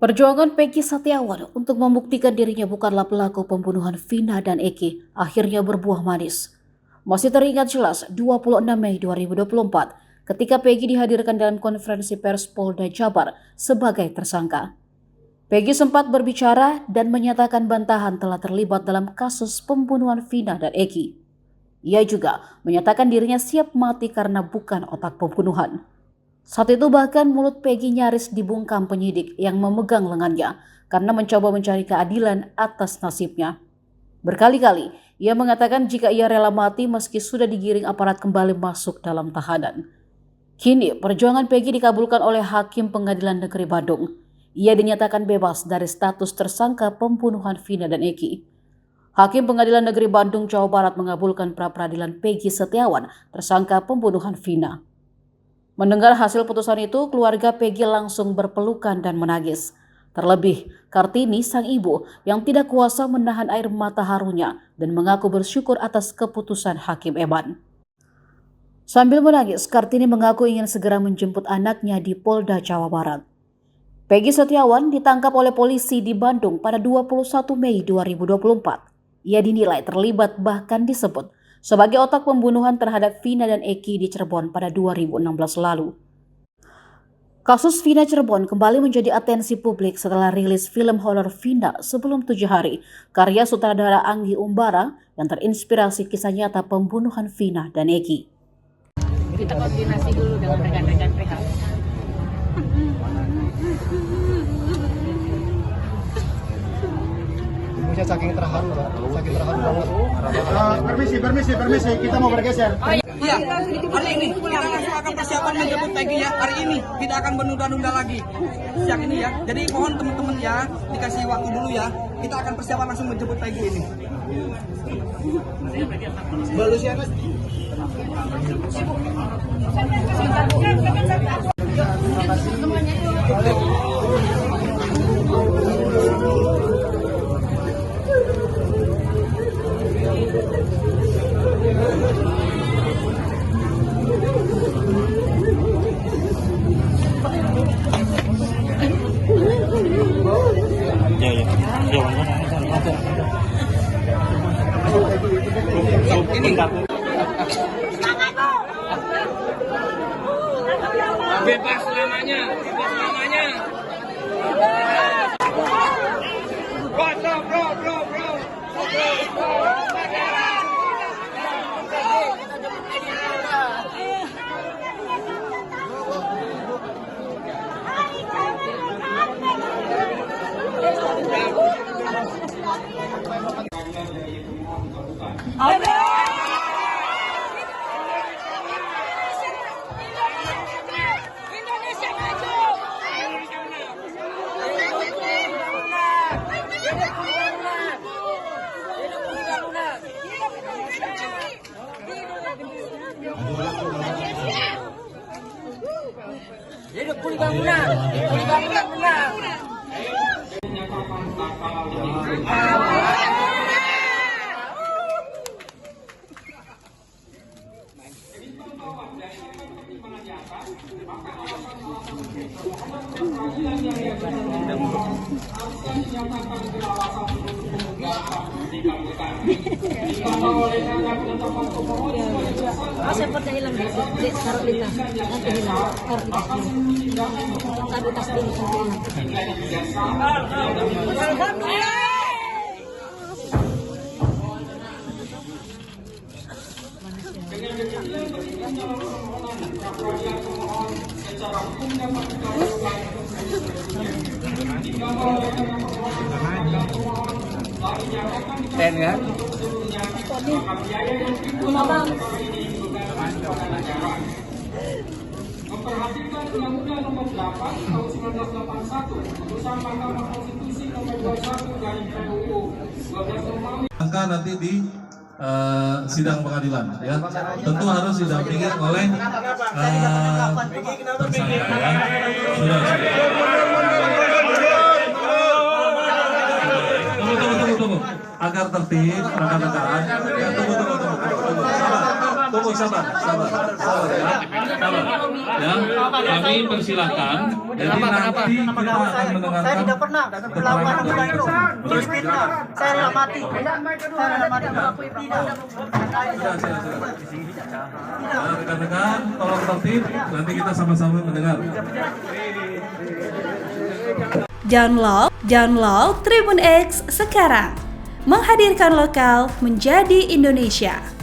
Perjuangan Peggy Setiawan untuk membuktikan dirinya bukanlah pelaku pembunuhan Vina dan Eki akhirnya berbuah manis. Masih teringat jelas 26 Mei 2024 ketika Peggy dihadirkan dalam konferensi pers Polda Jabar sebagai tersangka. Peggy sempat berbicara dan menyatakan bantahan telah terlibat dalam kasus pembunuhan Vina dan Eki. Ia juga menyatakan dirinya siap mati karena bukan otak pembunuhan. Saat itu bahkan mulut Peggy nyaris dibungkam penyidik yang memegang lengannya karena mencoba mencari keadilan atas nasibnya. Berkali-kali ia mengatakan jika ia rela mati meski sudah digiring aparat kembali masuk dalam tahanan. Kini perjuangan Peggy dikabulkan oleh Hakim Pengadilan Negeri Bandung. Ia dinyatakan bebas dari status tersangka pembunuhan Vina dan Eki. Hakim Pengadilan Negeri Bandung, Jawa Barat mengabulkan pra-peradilan Peggy Setiawan tersangka pembunuhan Vina. Mendengar hasil putusan itu, keluarga Peggy langsung berpelukan dan menangis. Terlebih, Kartini, sang ibu, yang tidak kuasa menahan air mata harunya dan mengaku bersyukur atas keputusan Hakim Eman. Sambil menangis, Kartini mengaku ingin segera menjemput anaknya di Polda Jawa Barat. Peggy Setiawan ditangkap oleh polisi di Bandung pada 21 Mei 2024. Ia dinilai terlibat bahkan disebut sebagai otak pembunuhan terhadap Vina dan Eki di Cirebon pada 2016 lalu. Kasus Vina Cirebon kembali menjadi atensi publik setelah rilis film horor Vina Sebelum 7 Hari, karya sutradara Anggi Umbara yang terinspirasi kisah nyata pembunuhan Vina dan Eki. Kita koordinasi dulu dengan rekan-rekan PH. Ibunya saking terharu, banget. Permisi, kita mau bergeser. Iya, hari ini kita langsung akan persiapan menjemput Peggy ya. Hari ini tidak akan menunda-nunda lagi. Siang ini ya. Jadi mohon teman-teman ya dikasih waktu dulu ya. Kita akan persiapan langsung menjemput Peggy ini. Baru siapa? Bebas selamanya. Bro. Hidup Kuli Bangunan menang. Seperti hilang di taruh di tas, nanti hilang, taruh di tas dulu sampai hilang. Ten kan? Memperhatikan Undang-Undang Nomor 8 Tahun 1981, Putusan Mahkamah Konstitusi Nomor 21 dari PUU 12 Romawi. Nanti di sidang pengadilan, ya tentu harus didampingi oleh tersangka. Sudah. Tunggu. Agar tertib, rekan-rekan. Ya, tunggu. Sabar ya. Sabar. Ya, kami persilahkan. Jadi nanti kita akan mendengarkan. Saya tidak pernah melakukan hal itu. Terus fitnah. Saya rela mati. Saya rela mati. Nah, rekan-rekan, tolong tertib. Nanti kita sama-sama mendengar. Download Tribun X sekarang. Menghadirkan lokal menjadi Indonesia.